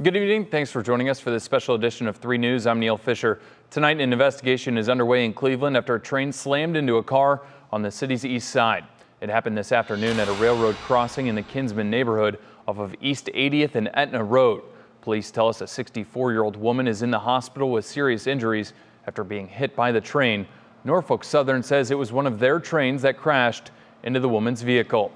Good evening. Thanks for joining us for this special edition of 3 News. I'm Neil Fischer. Tonight, an investigation is underway in Cleveland after a train slammed into a car on the city's east side. It happened this afternoon at a railroad crossing in the Kinsman neighborhood off of East 80th and Etna Road. Police tell us a 64-year-old woman is in the hospital with serious injuries after being hit by the train. Norfolk Southern says it was one of their trains that crashed into the woman's vehicle.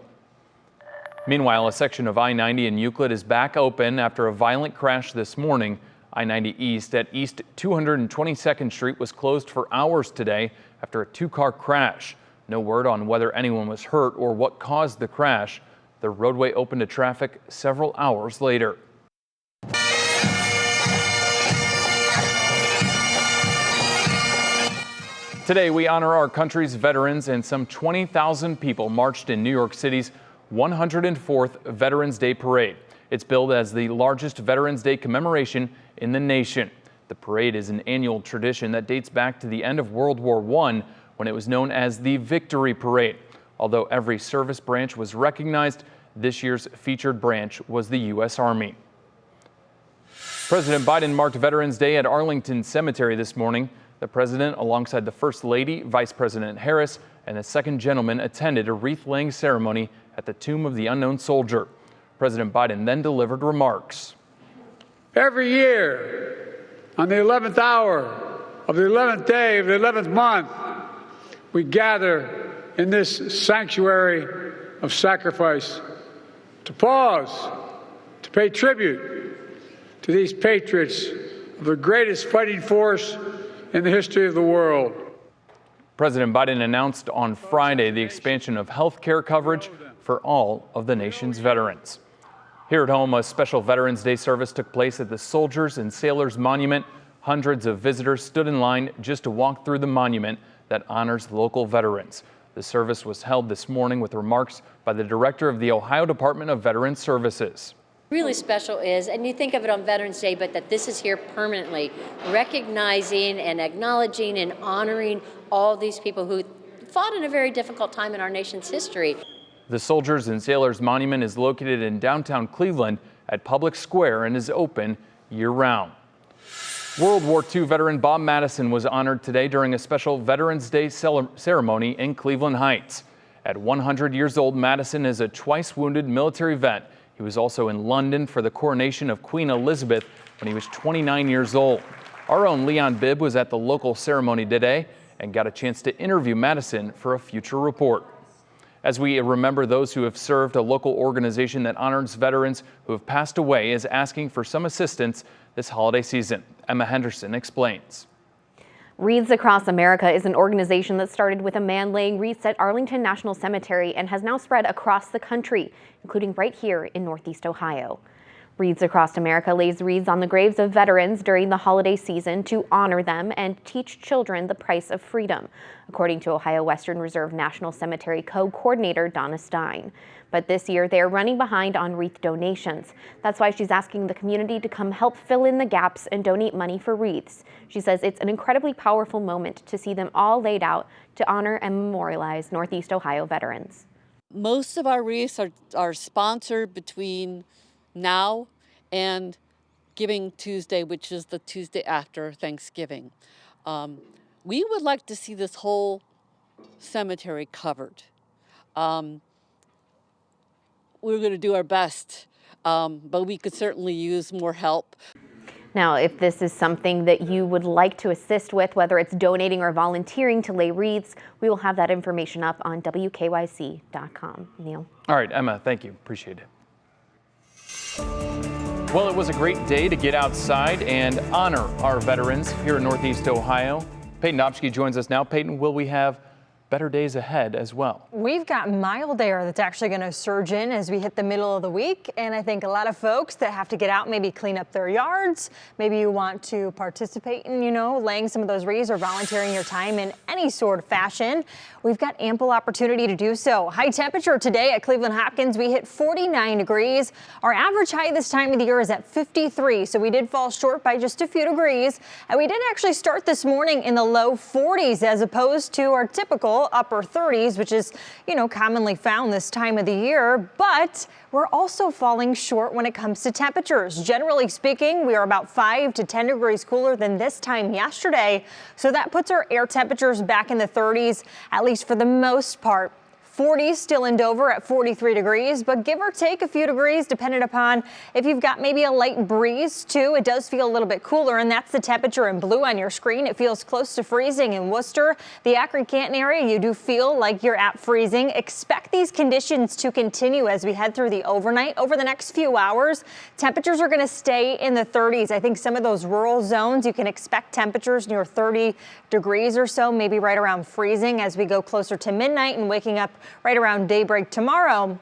Meanwhile, a section of I-90 in Euclid is back open after a violent crash this morning. I-90 East at East 222nd Street was closed for hours today after a two-car crash. No word on whether anyone was hurt or what caused the crash. The roadway opened to traffic several hours later. Today, we honor our country's veterans, and some 20,000 people marched in New York City's 104th Veterans Day Parade. It's billed as the largest Veterans Day commemoration in the nation. The parade is an annual tradition that dates back to the end of World War I, when it was known as the Victory Parade. Although every service branch was recognized, this year's featured branch was the U.S. Army. President Biden marked Veterans Day at Arlington Cemetery this morning. The president, alongside the First Lady, Vice President Harris, and the second gentleman, attended a wreath-laying ceremony at the tomb of the unknown soldier. President Biden then delivered remarks. Every year, on the 11th hour of the 11th day of the 11th month, we gather in this sanctuary of sacrifice to pause, to pay tribute to these patriots of the greatest fighting force in the history of the world. President Biden announced on Friday the expansion of health care coverage for all of the nation's veterans. Here at home, a special Veterans Day service took place at the Soldiers and Sailors Monument. Hundreds of visitors stood in line just to walk through the monument that honors local veterans. The service was held this morning with remarks by the director of the Ohio Department of Veterans Services. Really special is, and you think of it on Veterans Day, but that this is here permanently, recognizing and acknowledging and honoring all these people who fought in a very difficult time in our nation's history. The Soldiers and Sailors Monument is located in downtown Cleveland at Public Square and is open year-round. World War II veteran Bob Madison was honored today during a special Veterans Day ceremony in Cleveland Heights. At 100 years old, Madison is a twice-wounded military vet. He was also in London for the coronation of Queen Elizabeth when he was 29 years old. Our own Leon Bibb was at the local ceremony today and got a chance to interview Madison for a future report. As we remember those who have served, a local organization that honors veterans who have passed away is asking for some assistance this holiday season. Emma Henderson explains. Wreaths Across America is an organization that started with a man laying wreaths at Arlington National Cemetery and has now spread across the country, including right here in Northeast Ohio. Wreaths Across America lays wreaths on the graves of veterans during the holiday season to honor them and teach children the price of freedom, according to Ohio Western Reserve National Cemetery co-coordinator Donna Stein. But this year they are running behind on wreath donations. That's why she's asking the community to come help fill in the gaps and donate money for wreaths. She says it's an incredibly powerful moment to see them all laid out to honor and memorialize Northeast Ohio veterans. Most of our wreaths are sponsored between now and Giving Tuesday, which is the Tuesday after Thanksgiving. We would like to see this whole cemetery covered. We're going to do our best, but we could certainly use more help. Now, if this is something that you would like to assist with, whether it's donating or volunteering to lay wreaths, we will have that information up on WKYC.com. Neil. All right, Emma, thank you. Appreciate it. Well, it was a great day to get outside and honor our veterans here in Northeast Ohio. Peyton Opsky joins us now. Peyton, will we have better days ahead as well? We've got mild air that's actually going to surge in as we hit the middle of the week. And I think a lot of folks that have to get out, maybe clean up their yards. Maybe you want to participate in, laying some of those wreaths or volunteering your time in any sort of fashion. We've got ample opportunity to do so. High temperature today at Cleveland Hopkins, we hit 49 degrees. Our average high this time of the year is at 53, so we did fall short by just a few degrees. And we did actually start this morning in the low 40s as opposed to our typical still upper 30s, which is, commonly found this time of the year, but we're also falling short when it comes to temperatures. Generally speaking, we are about 5 to 10 degrees cooler than this time yesterday. So that puts our air temperatures back in the 30s, at least for the most part. 40s still in Dover at 43 degrees, but give or take a few degrees depending upon if you've got maybe a light breeze too. It does feel a little bit cooler, and that's the temperature in blue on your screen. It feels close to freezing in Worcester. The Akron-Canton area, you do feel like you're at freezing. Expect these conditions to continue as we head through the overnight. Over the next few hours, temperatures are going to stay in the 30s. I think some of those rural zones, you can expect temperatures near 30 degrees or so, maybe right around freezing as we go closer to midnight and waking up right around daybreak tomorrow.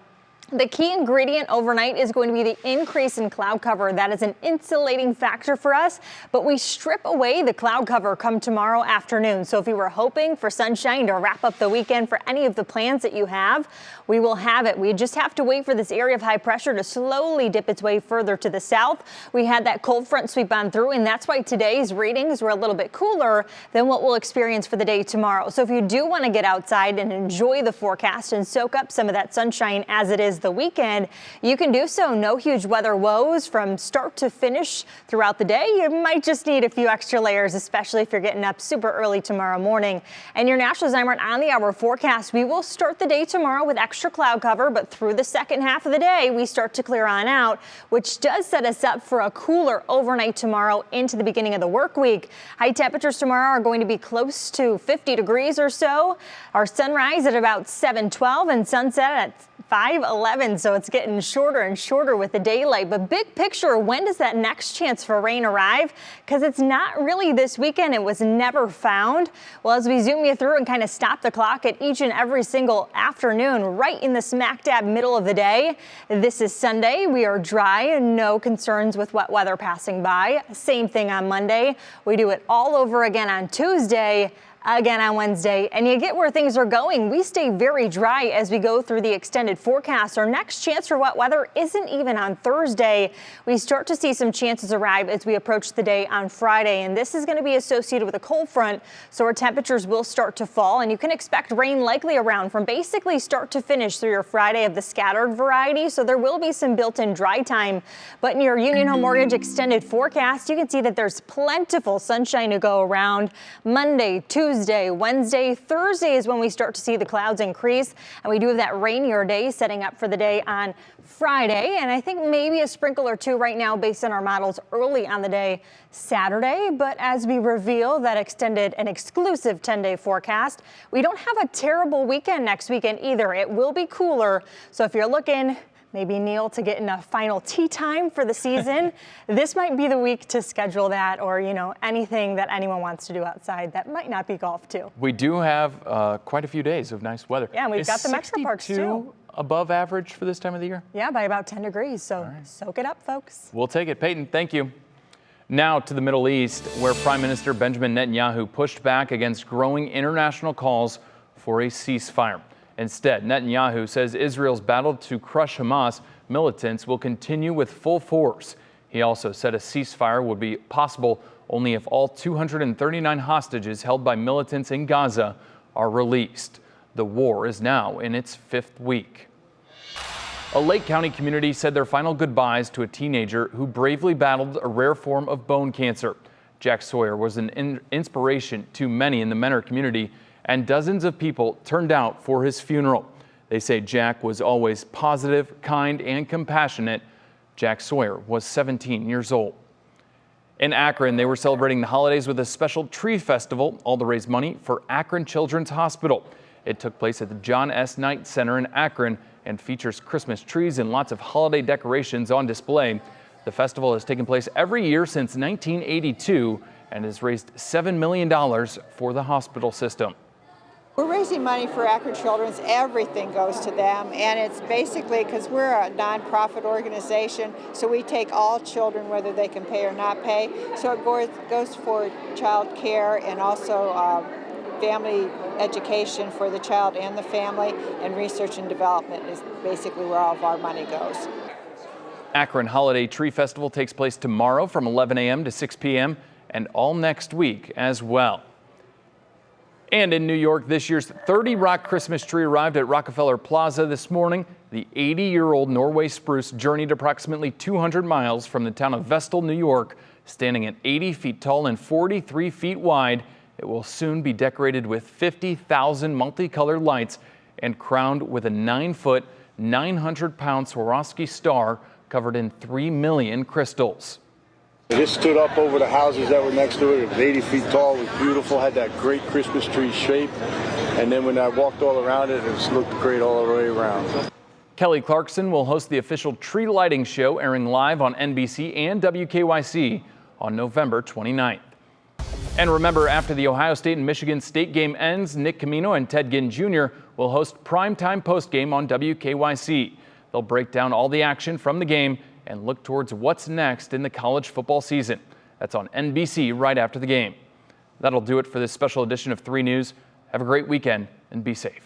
The key ingredient overnight is going to be the increase in cloud cover. That is an insulating factor for us, but we strip away the cloud cover come tomorrow afternoon. So if you were hoping for sunshine to wrap up the weekend for any of the plans that you have, we will have it. We just have to wait for this area of high pressure to slowly dip its way further to the south. We had that cold front sweep on through, and that's why today's readings were a little bit cooler than what we'll experience for the day tomorrow. So if you do want to get outside and enjoy the forecast and soak up some of that sunshine as it is the weekend, you can do so. No huge weather woes from start to finish throughout the day. You might just need a few extra layers, especially if you're getting up super early tomorrow morning. And your National Zymer on the hour forecast, we will start the day tomorrow with extra cloud cover, but through the second half of the day, we start to clear on out, which does set us up for a cooler overnight tomorrow into the beginning of the work week. High temperatures tomorrow are going to be close to 50 degrees or so. Our sunrise at about 7:12 and sunset at 5:11, so it's getting shorter and shorter with the daylight. But big picture, when does that next chance for rain arrive? Because it's not really this weekend. It was never found. Well, as we zoom you through and kind of stop the clock at each and every single afternoon, right in the smack dab middle of the day. This is Sunday. We are dry and no concerns with wet weather passing by. Same thing on Monday. We do it all over again on Tuesday. Again on Wednesday, and you get where things are going. We stay very dry as we go through the extended forecast. Our next chance for wet weather isn't even on Thursday. We start to see some chances arrive as we approach the day on Friday, and this is going to be associated with a cold front, so our temperatures will start to fall, and you can expect rain likely around from basically start to finish through your Friday of the scattered variety, so there will be some built-in dry time. But in your Union Home Mortgage extended forecast, you can see that there's plentiful sunshine to go around. Monday, Tuesday, Wednesday, Thursday is when we start to see the clouds increase, and we do have that rainier day setting up for the day on Friday, and I think maybe a sprinkle or two right now based on our models early on the day Saturday. But as we reveal that extended and exclusive 10-day forecast, we don't have a terrible weekend next weekend either. It will be cooler, so if you're looking maybe Neil to get in a final tee time for the season, this might be the week to schedule that, or anything that anyone wants to do outside that might not be golf too. We do have quite a few days of nice weather. Yeah, and we've got the Metro Parks too. Above average for this time of the year? Yeah, by about 10 degrees, so soak it up, folks. We'll take it. Peyton, thank you. Now to the Middle East, where Prime Minister Benjamin Netanyahu pushed back against growing international calls for a ceasefire. Instead, Netanyahu says Israel's battle to crush Hamas militants will continue with full force. He also said a ceasefire would be possible only if all 239 hostages held by militants in Gaza are released. The war is now in its 5th week. A Lake County community said their final goodbyes to a teenager who bravely battled a rare form of bone cancer. Jack Sawyer was an inspiration to many in the Mentor community, and dozens of people turned out for his funeral. They say Jack was always positive, kind, and compassionate. Jack Sawyer was 17 years old. In Akron, they were celebrating the holidays with a special tree festival, all to raise money for Akron Children's Hospital. It took place at the John S. Knight Center in Akron and features Christmas trees and lots of holiday decorations on display. The festival has taken place every year since 1982 and has raised $7 million for the hospital system. We're raising money for Akron Children's. Everything goes to them, and it's basically because we're a nonprofit organization, so we take all children, whether they can pay or not pay. So it goes for child care and also family education for the child and the family, and research and development is basically where all of our money goes. Akron Holiday Tree Festival takes place tomorrow from 11 a.m. to 6 p.m. and all next week as well. And in New York, this year's 30 Rock Christmas tree arrived at Rockefeller Plaza this morning. The 80-year-old Norway spruce journeyed approximately 200 miles from the town of Vestal, New York. Standing at 80 feet tall and 43 feet wide, it will soon be decorated with 50,000 multicolored lights and crowned with a 9-foot, 900-pound Swarovski star covered in 3 million crystals. This stood up over the houses that were next to it. It was 80 feet tall. It was beautiful. Had that great Christmas tree shape. And then when I walked all around it, it just looked great all the way around. Kelly Clarkson will host the official tree lighting show, airing live on NBC and WKYC on November 29th. And remember, after the Ohio State and Michigan State game ends, Nick Camino and Ted Ginn Jr. will host primetime postgame on WKYC. They'll break down all the action from the game and look towards what's next in the college football season. That's on NBC right after the game. That'll do it for this special edition of 3 News. Have a great weekend and be safe.